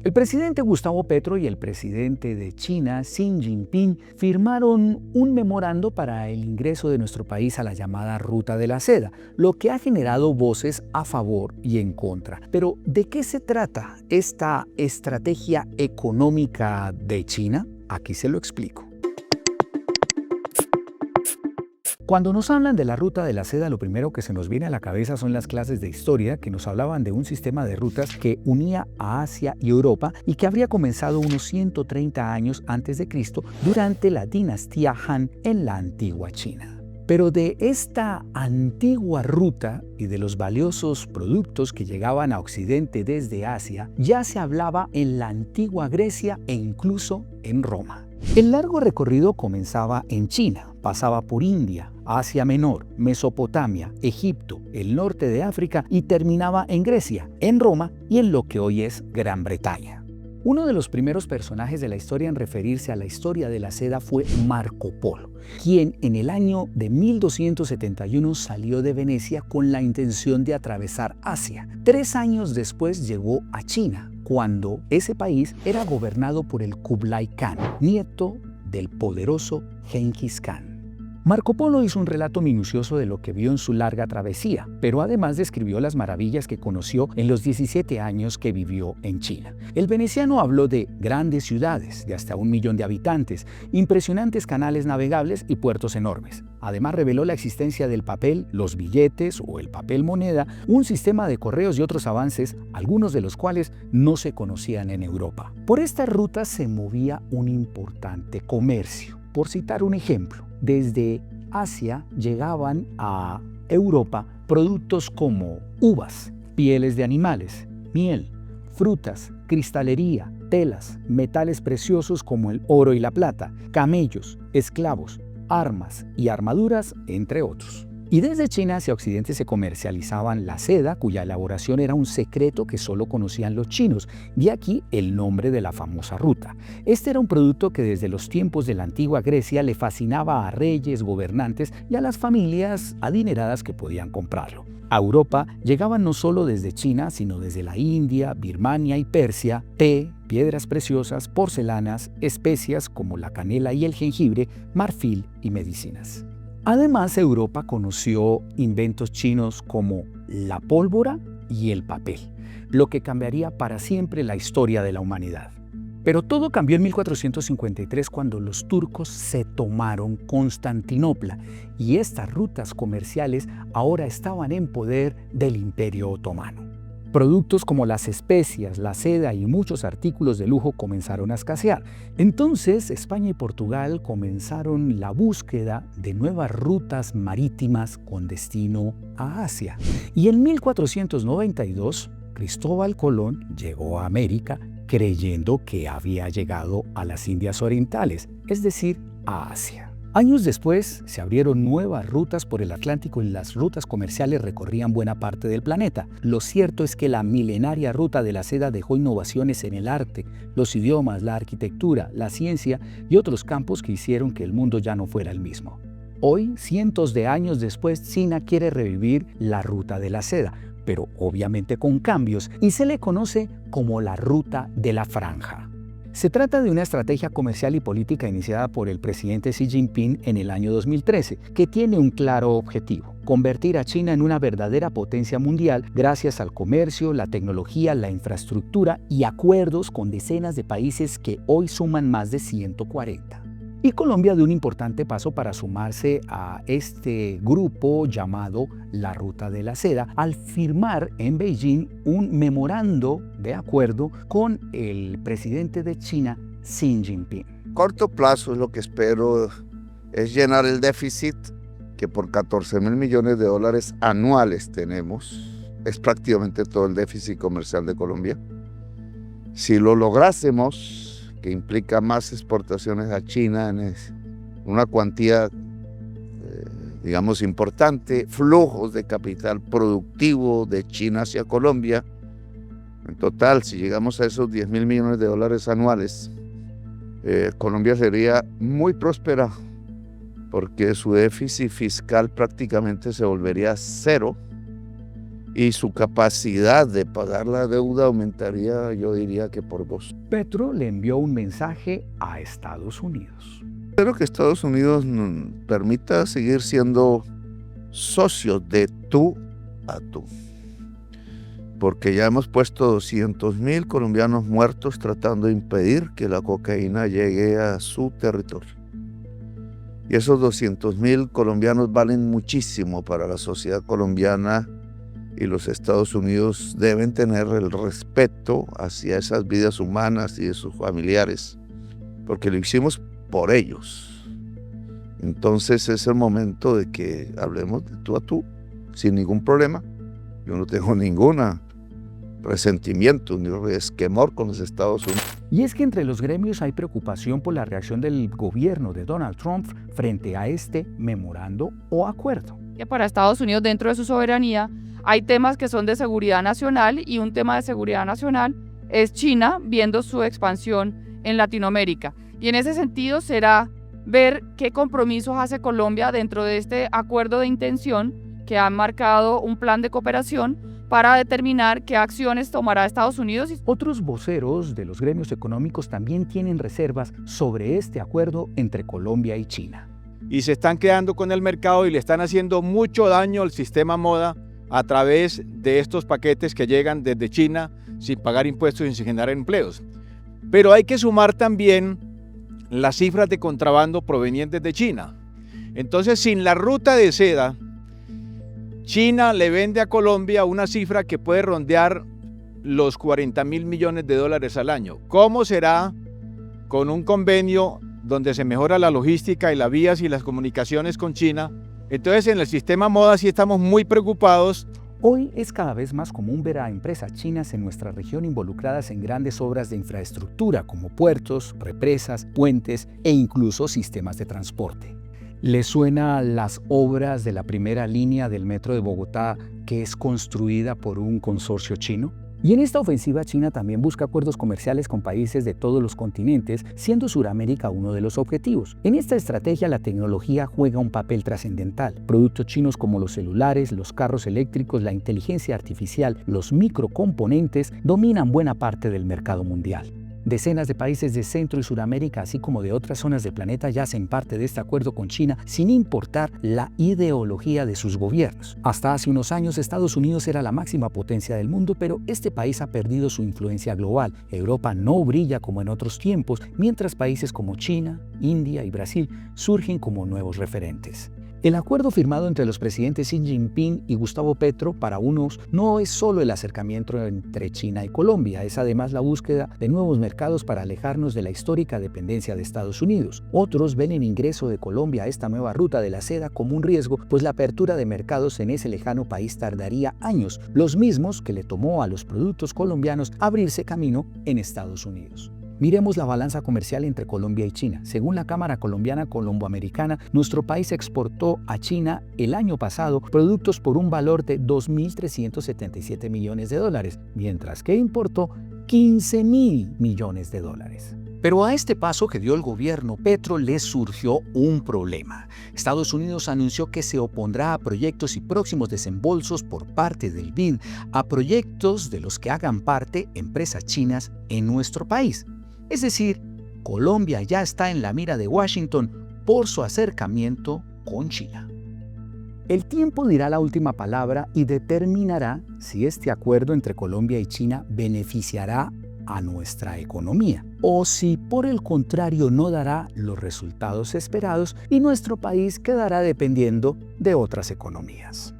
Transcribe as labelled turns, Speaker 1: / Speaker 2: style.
Speaker 1: El presidente Gustavo Petro y el presidente de China, Xi Jinping, firmaron un memorando para el ingreso de nuestro país a la llamada Ruta de la Seda, lo que ha generado voces a favor y en contra. Pero, ¿de qué se trata esta estrategia económica de China? Aquí se lo explico. Cuando nos hablan de la Ruta de la Seda, lo primero que se nos viene a la cabeza son las clases de historia que nos hablaban de un sistema de rutas que unía a Asia y Europa y que habría comenzado unos 130 años antes de Cristo durante la dinastía Han en la antigua China. Pero de esta antigua ruta y de los valiosos productos que llegaban a Occidente desde Asia, ya se hablaba en la antigua Grecia e incluso en Roma. El largo recorrido comenzaba en China, pasaba por India, Asia Menor, Mesopotamia, Egipto, el norte de África y terminaba en Grecia, en Roma y en lo que hoy es Gran Bretaña. Uno de los primeros personajes de la historia en referirse a la historia de la seda fue Marco Polo, quien en el año de 1271 salió de Venecia con la intención de atravesar Asia. 3 años después llegó a China, cuando ese país era gobernado por el Kublai Khan, nieto del poderoso Genghis Khan. Marco Polo hizo un relato minucioso de lo que vio en su larga travesía, pero además describió las maravillas que conoció en los 17 años que vivió en China. El veneciano habló de grandes ciudades, de hasta 1 millón de habitantes, impresionantes canales navegables y puertos enormes. Además reveló la existencia del papel, los billetes o el papel moneda, un sistema de correos y otros avances, algunos de los cuales no se conocían en Europa. Por esta ruta se movía un importante comercio. Por citar un ejemplo, desde Asia llegaban a Europa productos como uvas, pieles de animales, miel, frutas, cristalería, telas, metales preciosos como el oro y la plata, camellos, esclavos, armas y armaduras, entre otros. Y desde China hacia Occidente se comercializaban la seda, cuya elaboración era un secreto que solo conocían los chinos, de aquí el nombre de la famosa ruta. Este era un producto que desde los tiempos de la antigua Grecia le fascinaba a reyes, gobernantes y a las familias adineradas que podían comprarlo. A Europa llegaban no solo desde China, sino desde la India, Birmania y Persia, té, piedras preciosas, porcelanas, especias como la canela y el jengibre, marfil y medicinas. Además, Europa conoció inventos chinos como la pólvora y el papel, lo que cambiaría para siempre la historia de la humanidad. Pero todo cambió en 1453 cuando los turcos se tomaron Constantinopla y estas rutas comerciales ahora estaban en poder del Imperio Otomano. Productos como las especias, la seda y muchos artículos de lujo comenzaron a escasear. Entonces, España y Portugal comenzaron la búsqueda de nuevas rutas marítimas con destino a Asia. Y en 1492, Cristóbal Colón llegó a América creyendo que había llegado a las Indias Orientales, es decir, a Asia. Años después, se abrieron nuevas rutas por el Atlántico y las rutas comerciales recorrían buena parte del planeta. Lo cierto es que la milenaria ruta de la seda dejó innovaciones en el arte, los idiomas, la arquitectura, la ciencia y otros campos que hicieron que el mundo ya no fuera el mismo. Hoy, cientos de años después, China quiere revivir la ruta de la seda, pero obviamente con cambios, y se le conoce como la Ruta de la Franja. Se trata de una estrategia comercial y política iniciada por el presidente Xi Jinping en el año 2013, que tiene un claro objetivo: convertir a China en una verdadera potencia mundial gracias al comercio, la tecnología, la infraestructura y acuerdos con decenas de países que hoy suman más de 140. Y Colombia dio un importante paso para sumarse a este grupo llamado la Ruta de la Seda al firmar en Beijing un memorando de acuerdo con el presidente de China, Xi Jinping.
Speaker 2: Corto plazo, lo que espero es llenar el déficit que por 14.000 millones de dólares anuales tenemos. Es prácticamente todo el déficit comercial de Colombia. Si lo lográsemos, que implica más exportaciones a China en una cuantía, digamos, importante, flujos de capital productivo de China hacia Colombia. En total, si llegamos a esos 10.000 millones de dólares anuales, Colombia sería muy próspera porque su déficit fiscal prácticamente se volvería cero y su capacidad de pagar la deuda aumentaría, yo diría que por 2.
Speaker 1: Petro le envió un mensaje a Estados Unidos.
Speaker 2: Espero que Estados Unidos permita seguir siendo socios de tú a tú, porque ya hemos puesto 200,000 colombianos muertos tratando de impedir que la cocaína llegue a su territorio. Y esos 200,000 colombianos valen muchísimo para la sociedad colombiana, y los Estados Unidos deben tener el respeto hacia esas vidas humanas y de sus familiares, porque lo hicimos por ellos. Entonces es el momento de que hablemos de tú a tú, sin ningún problema. Yo no tengo ningún resentimiento ni resquemor con los Estados Unidos.
Speaker 1: Y es que entre los gremios hay preocupación por la reacción del gobierno de Donald Trump frente a este memorando o acuerdo.
Speaker 3: Que para Estados Unidos, dentro de su soberanía, hay temas que son de seguridad nacional, y un tema de seguridad nacional es China viendo su expansión en Latinoamérica. Y en ese sentido será ver qué compromisos hace Colombia dentro de este acuerdo de intención que ha marcado un plan de cooperación para determinar qué acciones tomará Estados Unidos.
Speaker 1: Otros voceros de los gremios económicos también tienen reservas sobre este acuerdo entre Colombia y China.
Speaker 4: Y se están quedando con el mercado y le están haciendo mucho daño al sistema moda a través de estos paquetes que llegan desde China sin pagar impuestos y sin generar empleos. Pero hay que sumar también las cifras de contrabando provenientes de China. Entonces, sin la ruta de seda, China le vende a Colombia una cifra que puede rondear los 40.000 millones de dólares al año. ¿Cómo será con un convenio donde se mejora la logística y las vías y las comunicaciones con China? Entonces, en el sistema moda sí estamos muy preocupados.
Speaker 1: Hoy es cada vez más común ver a empresas chinas en nuestra región involucradas en grandes obras de infraestructura como puertos, represas, puentes e incluso sistemas de transporte. ¿Les suena las obras de la primera línea del metro de Bogotá que es construida por un consorcio chino? Y en esta ofensiva, China también busca acuerdos comerciales con países de todos los continentes, siendo Sudamérica uno de los objetivos. En esta estrategia, la tecnología juega un papel trascendental. Productos chinos como los celulares, los carros eléctricos, la inteligencia artificial, los microcomponentes dominan buena parte del mercado mundial. Decenas de países de Centro y Sudamérica, así como de otras zonas del planeta, ya hacen parte de este acuerdo con China sin importar la ideología de sus gobiernos. Hasta hace unos años, Estados Unidos era la máxima potencia del mundo, pero este país ha perdido su influencia global. Europa no brilla como en otros tiempos, mientras países como China, India y Brasil surgen como nuevos referentes. El acuerdo firmado entre los presidentes Xi Jinping y Gustavo Petro para unos no es solo el acercamiento entre China y Colombia, es además la búsqueda de nuevos mercados para alejarnos de la histórica dependencia de Estados Unidos. Otros ven el ingreso de Colombia a esta nueva ruta de la seda como un riesgo, pues la apertura de mercados en ese lejano país tardaría años, los mismos que le tomó a los productos colombianos abrirse camino en Estados Unidos. Miremos la balanza comercial entre Colombia y China. Según la Cámara Colombiana Colomboamericana, nuestro país exportó a China el año pasado productos por un valor de 2.377 millones de dólares, mientras que importó 15.000 millones de dólares. Pero a este paso que dio el gobierno Petro le surgió un problema. Estados Unidos anunció que se opondrá a proyectos y próximos desembolsos por parte del BID a proyectos de los que hagan parte empresas chinas en nuestro país. Es decir, Colombia ya está en la mira de Washington por su acercamiento con China. El tiempo dirá la última palabra y determinará si este acuerdo entre Colombia y China beneficiará a nuestra economía o si por el contrario no dará los resultados esperados y nuestro país quedará dependiendo de otras economías.